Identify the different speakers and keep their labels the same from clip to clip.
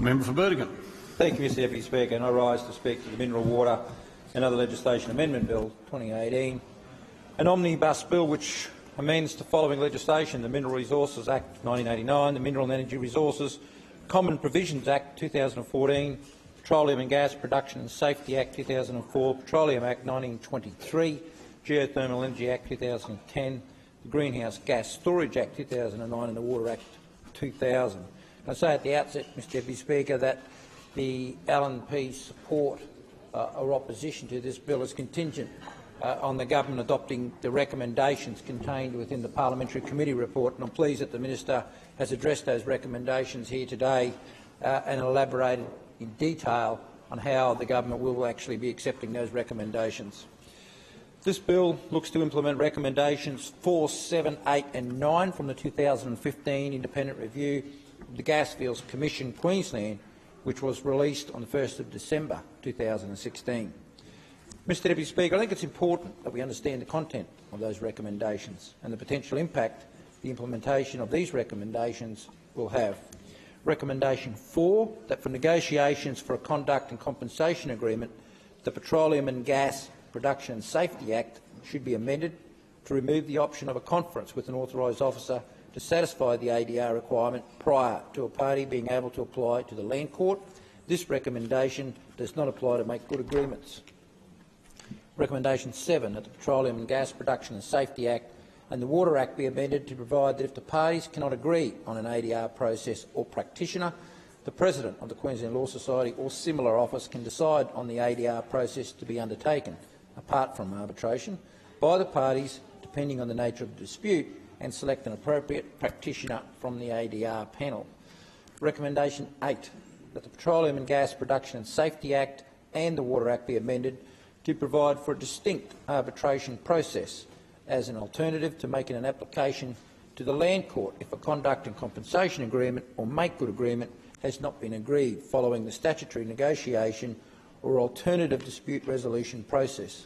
Speaker 1: Member for Bertigan.
Speaker 2: Thank you, Mr Deputy Speaker, and I rise to speak to the Mineral Water and Other Legislation Amendment Bill 2018, an omnibus bill which amends the following legislation: the Mineral Resources Act 1989, the Mineral and Energy Resources Common Provisions Act 2014, Petroleum and Gas Production and Safety Act 2004, Petroleum Act 1923, Geothermal Energy Act 2010, the Greenhouse Gas Storage Act 2009 and the Water Act 2000. I say at the outset, Mr Deputy Speaker, that the LNP's support or opposition to this bill is contingent on the government adopting the recommendations contained within the Parliamentary Committee report, and I'm pleased that the Minister has addressed those recommendations here today and elaborated in detail on how the government will actually be accepting those recommendations. This bill looks to implement recommendations 4, 7, 8 and 9 from the 2015 independent review of the Gasfields Commission Queensland, which was released on the 1st of December 2016. Mr Deputy Speaker, I think it's important that we understand the content of those recommendations and the potential impact the implementation of these recommendations will have. Recommendation 4, that for negotiations for a conduct and compensation agreement, the Petroleum and Gas Production and Safety Act should be amended to remove the option of a conference with an authorised officer to satisfy the ADR requirement prior to a party being able to apply to the Land Court. This recommendation does not apply to make good agreements. Recommendation 7, that the Petroleum and Gas Production and Safety Act and the Water Act be amended to provide that if the parties cannot agree on an ADR process or practitioner, the President of the Queensland Law Society or similar office can decide on the ADR process to be undertaken, apart from arbitration, by the parties depending on the nature of the dispute, and select an appropriate practitioner from the ADR panel. Recommendation 8, that the Petroleum and Gas Production and Safety Act and the Water Act be amended to provide for a distinct arbitration process as an alternative to making an application to the Land Court if a conduct and compensation agreement or make good agreement has not been agreed following the statutory negotiation or alternative dispute resolution process.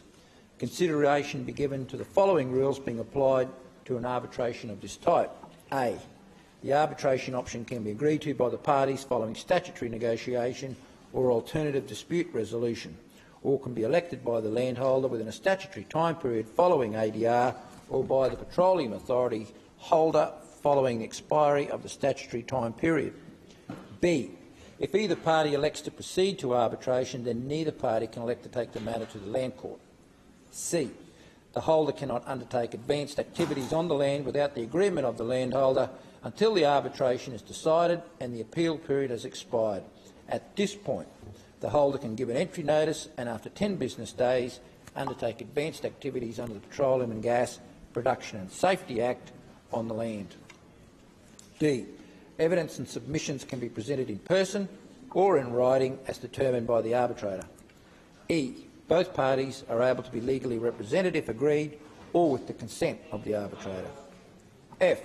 Speaker 2: Consideration be given to the following rules being applied to an arbitration of this type. A. The arbitration option can be agreed to by the parties following statutory negotiation or alternative dispute resolution, or can be elected by the landholder within a statutory time period following ADR or by the Petroleum Authority holder following the expiry of the statutory time period. B. If either party elects to proceed to arbitration, then neither party can elect to take the matter to the Land Court. C. The holder cannot undertake advanced activities on the land without the agreement of the landholder until the arbitration is decided and the appeal period has expired. At this point, the holder can give an entry notice and, after 10 business days, undertake advanced activities under the Petroleum and Gas Production and Safety Act on the land. D. Evidence and submissions can be presented in person or in writing as determined by the arbitrator. E. Both parties are able to be legally represented if agreed or with the consent of the arbitrator. F.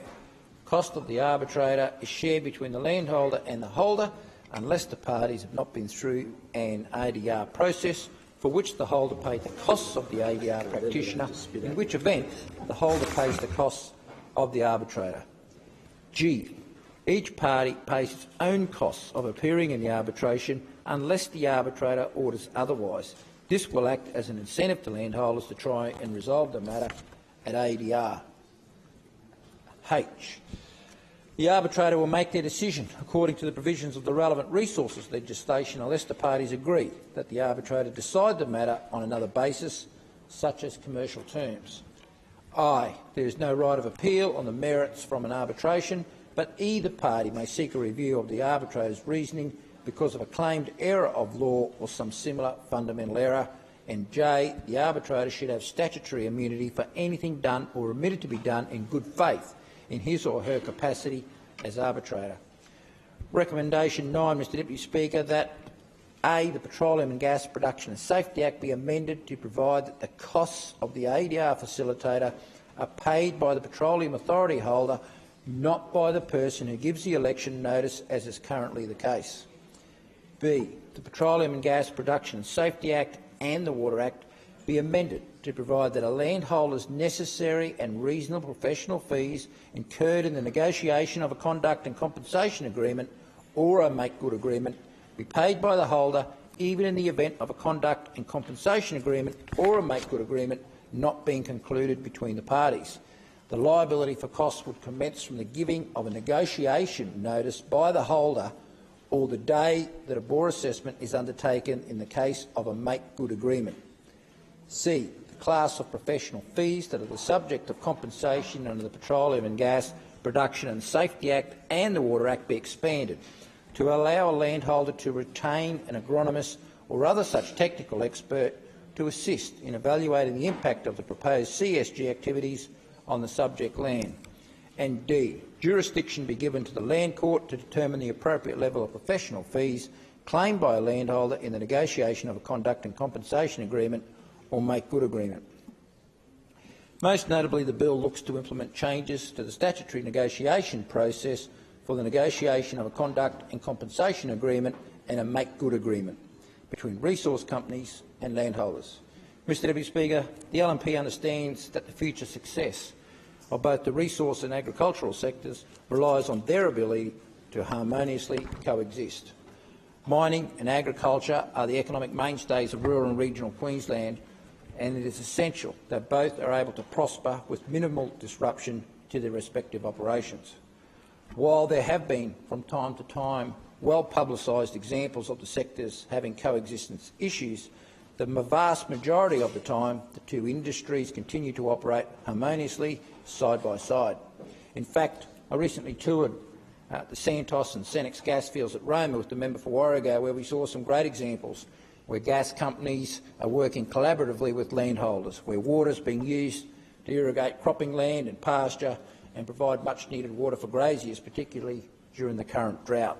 Speaker 2: Cost of the arbitrator is shared between the landholder and the holder unless the parties have not been through an ADR process for which the holder paid the costs of the ADR practitioner, in which event the holder pays the costs of the arbitrator. G. Each party pays its own costs of appearing in the arbitration unless the arbitrator orders otherwise. This will act as an incentive to landholders to try and resolve the matter at ADR. H. The arbitrator will make their decision according to the provisions of the relevant resources legislation unless the parties agree that the arbitrator decide the matter on another basis, such as commercial terms. I. There is no right of appeal on the merits from an arbitration, but either party may seek a review of the arbitrator's reasoning because of a claimed error of law or some similar fundamental error. And J. The arbitrator should have statutory immunity for anything done or omitted to be done in good faith in his or her capacity as arbitrator. Recommendation 9, Mr Deputy Speaker, that A. The Petroleum and Gas Production and Safety Act be amended to provide that the costs of the ADR facilitator are paid by the Petroleum Authority holder, not by the person who gives the election notice, as is currently the case. B. The Petroleum and Gas Production and Safety Act and the Water Act be amended to provide that a landholder's necessary and reasonable professional fees incurred in the negotiation of a conduct and compensation agreement or a make-good agreement be paid by the holder even in the event of a conduct and compensation agreement or a make-good agreement not being concluded between the parties. The liability for costs would commence from the giving of a negotiation notice by the holder or the day that a bore assessment is undertaken in the case of a make-good agreement. C. The class of professional fees that are the subject of compensation under the Petroleum and Gas Production and Safety Act and the Water Act be expanded to allow a landholder to retain an agronomist or other such technical expert to assist in evaluating the impact of the proposed CSG activities on the subject land. And D. Jurisdiction be given to the Land Court to determine the appropriate level of professional fees claimed by a landholder in the negotiation of a conduct and compensation agreement or make-good agreement. Most notably, the bill looks to implement changes to the statutory negotiation process for the negotiation of a conduct and compensation agreement and a make-good agreement between resource companies and landholders. Mr Deputy Speaker, the LNP understands that the future success of both the resource and agricultural sectors relies on their ability to harmoniously coexist. Mining and agriculture are the economic mainstays of rural and regional Queensland, and it is essential that both are able to prosper with minimal disruption to their respective operations. While there have been, from time to time, well-publicised examples of the sectors having coexistence issues, the vast majority of the time the two industries continue to operate harmoniously side by side. In fact, I recently toured the Santos and Senex gas fields at Roma with the member for Warrego, where we saw some great examples where gas companies are working collaboratively with landholders, where water is being used to irrigate cropping land and pasture and provide much-needed water for graziers, particularly during the current drought.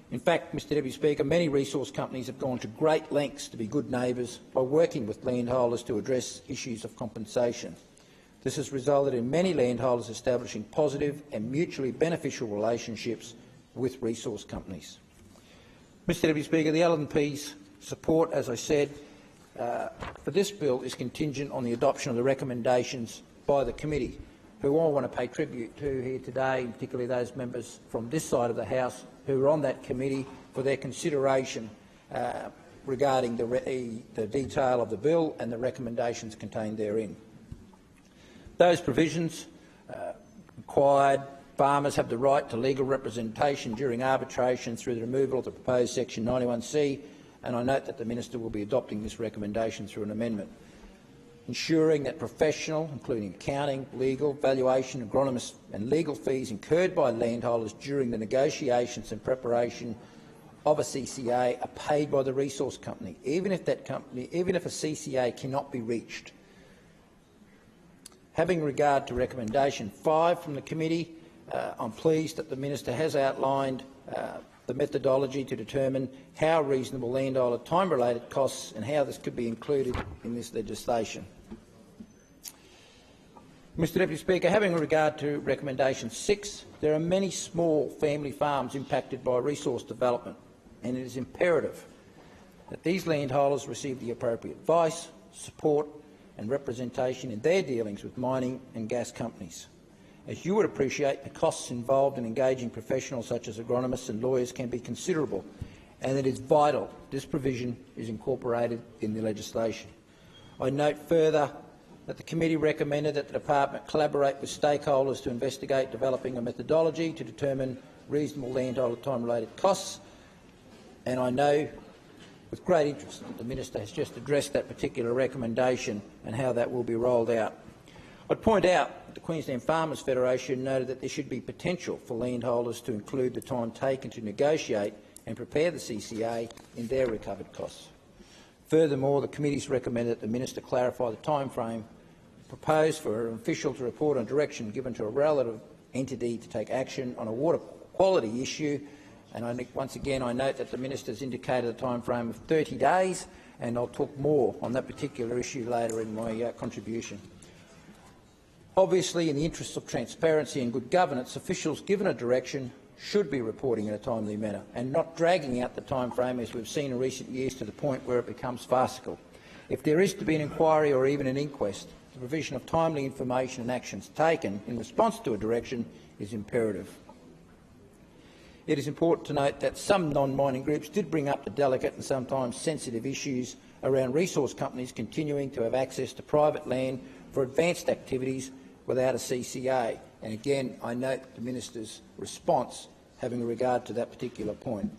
Speaker 2: In fact, Mr Deputy Speaker, many resource companies have gone to great lengths to be good neighbours by working with landholders to address issues of compensation. This has resulted in many landholders establishing positive and mutually beneficial relationships with resource companies. Mr Deputy Speaker, the LNP's support, as I said, for this bill is contingent on the adoption of the recommendations by the committee, who I want to pay tribute to here today, particularly those members from this side of the House who were on that committee, for their consideration regarding the detail of the bill and the recommendations contained therein. Those provisions required farmers have the right to legal representation during arbitration through the removal of the proposed section 91C, and I note that the Minister will be adopting this recommendation through an amendment. Ensuring that professional, including accounting, legal, valuation, agronomist and legal fees incurred by landholders during the negotiations and preparation of a CCA are paid by the resource company, even if a CCA cannot be reached. Having regard to recommendation 5 from the committee, I'm pleased that the Minister has outlined the methodology to determine how reasonable landholder time-related costs and how this could be included in this legislation. Mr Deputy Speaker, having regard to recommendation 6, there are many small family farms impacted by resource development, and it is imperative that these landholders receive the appropriate advice, support and representation in their dealings with mining and gas companies. As you would appreciate, the costs involved in engaging professionals such as agronomists and lawyers can be considerable, and it is vital this provision is incorporated in the legislation. I note further that the committee recommended that the department collaborate with stakeholders to investigate developing a methodology to determine reasonable landholder time-related costs, and I know with great interest that the Minister has just addressed that particular recommendation and how that will be rolled out. I'd point out that the Queensland Farmers Federation noted that there should be potential for landholders to include the time taken to negotiate and prepare the CCA in their recovered costs. Furthermore, the committees recommended that the Minister clarify the timeframe proposed for an official to report on direction given to a relative entity to take action on a water quality issue. And once again, I note that the Minister has indicated a timeframe of 30 days, and I'll talk more on that particular issue later in my contribution. Obviously, in the interests of transparency and good governance, officials given a direction should be reporting in a timely manner and not dragging out the timeframe, as we've seen in recent years, to the point where it becomes farcical. If there is to be an inquiry or even an inquest, the provision of timely information and actions taken in response to a direction is imperative. It is important to note that some non-mining groups did bring up the delicate and sometimes sensitive issues around resource companies continuing to have access to private land for advanced activities without a CCA. And again, I note the Minister's response having regard to that particular point.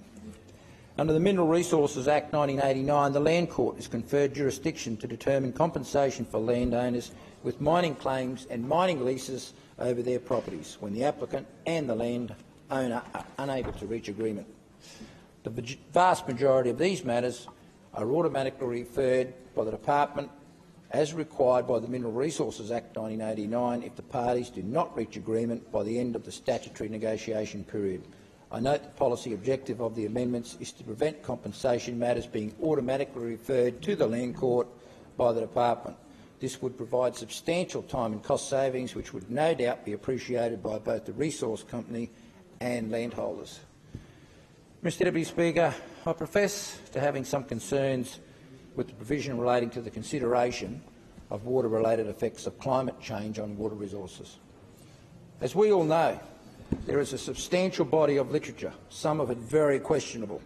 Speaker 2: Under the Mineral Resources Act 1989, the Land Court is conferred jurisdiction to determine compensation for landowners with mining claims and mining leases over their properties when the applicant and the landowner are unable to reach agreement. The vast majority of these matters are automatically referred by the Department as required by the Mineral Resources Act 1989 if the parties do not reach agreement by the end of the statutory negotiation period. I note the policy objective of the amendments is to prevent compensation matters being automatically referred to the Land Court by the Department. This would provide substantial time and cost savings which would no doubt be appreciated by both the resource company and landholders. Mr Deputy Speaker, I profess to having some concerns with the provision relating to the consideration of water-related effects of climate change on water resources. As we all know, there is a substantial body of literature, some of it very questionable,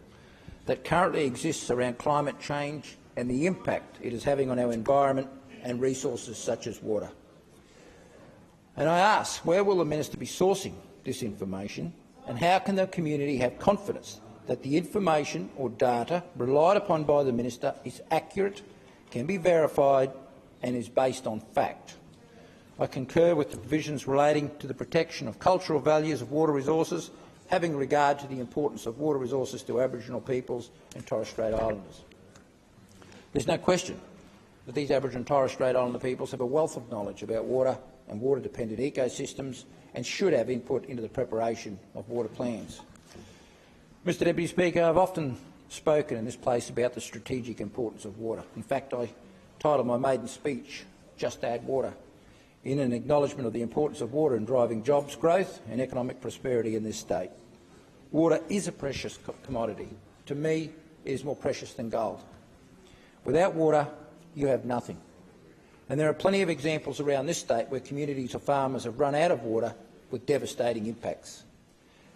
Speaker 2: that currently exists around climate change and the impact it is having on our environment and resources such as water. And I ask, where will the Minister be sourcing this information, and how can the community have confidence that the information or data relied upon by the Minister is accurate, can be verified and is based on fact? I concur with the provisions relating to the protection of cultural values of water resources, having regard to the importance of water resources to Aboriginal peoples and Torres Strait Islanders. There's no question that these Aboriginal and Torres Strait Islander peoples have a wealth of knowledge about water and water-dependent ecosystems and should have input into the preparation of water plans. Mr Deputy Speaker, I've often spoken in this place about the strategic importance of water. In fact, I titled my maiden speech, "Just Add Water," in an acknowledgement of the importance of water in driving jobs growth and economic prosperity in this state. Water is a precious commodity. To me, it is more precious than gold. Without water, you have nothing. And there are plenty of examples around this state where communities or farmers have run out of water with devastating impacts.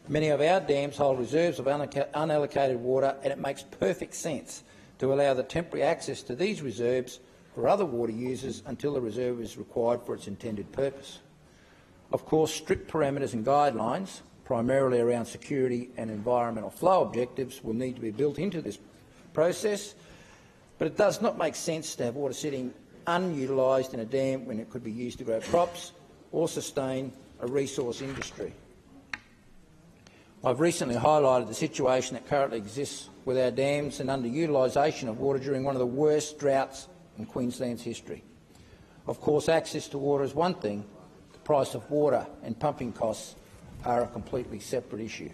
Speaker 2: Many of our dams hold reserves of unallocated water, and it makes perfect sense to allow the temporary access to these reserves for other water users until the reserve is required for its intended purpose. Of course, strict parameters and guidelines, primarily around security and environmental flow objectives, will need to be built into this process, but it does not make sense to have water sitting unutilised in a dam when it could be used to grow crops or sustain a resource industry. I've recently highlighted the situation that currently exists with our dams and underutilisation of water during one of the worst droughts in Queensland's history. Of course, access to water is one thing. The price of water and pumping costs are a completely separate issue.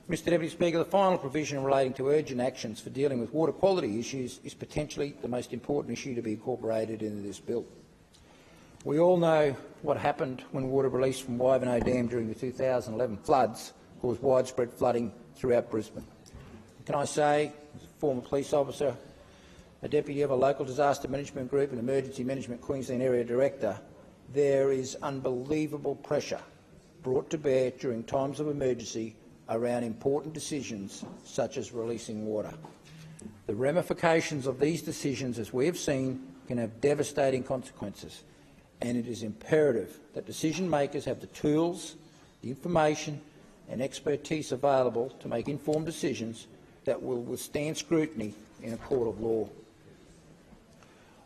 Speaker 2: Mr Deputy Speaker, the final provision relating to urgent actions for dealing with water quality issues is potentially the most important issue to be incorporated into this bill. We all know what happened when water released from Wivenhoe Dam during the 2011 floods caused widespread flooding throughout Brisbane. Can I say, as a former police officer, a deputy of a local disaster management group and Emergency Management Queensland Area Director, there is unbelievable pressure brought to bear during times of emergency around important decisions such as releasing water. The ramifications of these decisions, as we have seen, can have devastating consequences, and it is imperative that decision makers have the tools, the information and expertise available to make informed decisions that will withstand scrutiny in a court of law.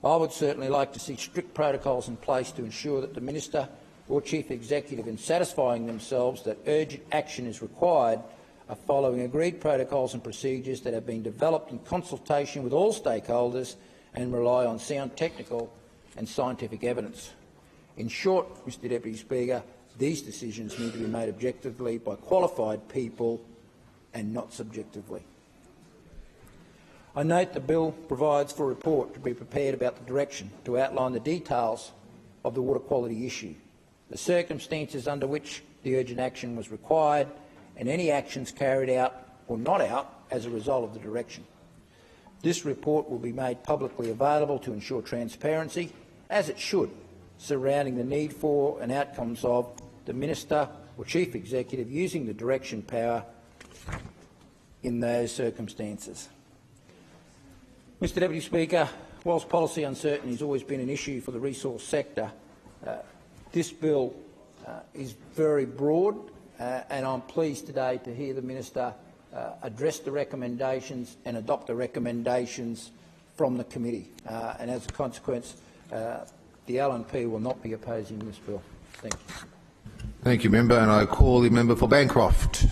Speaker 2: I would certainly like to see strict protocols in place to ensure that the Minister or Chief Executive, in satisfying themselves that urgent action is required, are following agreed protocols and procedures that have been developed in consultation with all stakeholders and rely on sound technical and scientific evidence. In short, Mr Deputy Speaker, these decisions need to be made objectively by qualified people and not subjectively. I note the bill provides for a report to be prepared about the direction to outline the details of the water quality issue, the circumstances under which the urgent action was required, and any actions carried out or not out as a result of the direction. This report will be made publicly available to ensure transparency, as it should, surrounding the need for and outcomes of the Minister or chief executive using the direction power in those circumstances. Mr Deputy Speaker, whilst policy uncertainty has always been an issue for the resource sector, this bill is very broad, and I'm pleased today to hear the Minister address the recommendations and adopt the recommendations from the committee. And as a consequence, the LNP will not be opposing this bill. Thank you.
Speaker 1: Thank you, member. And I call the member for Bancroft.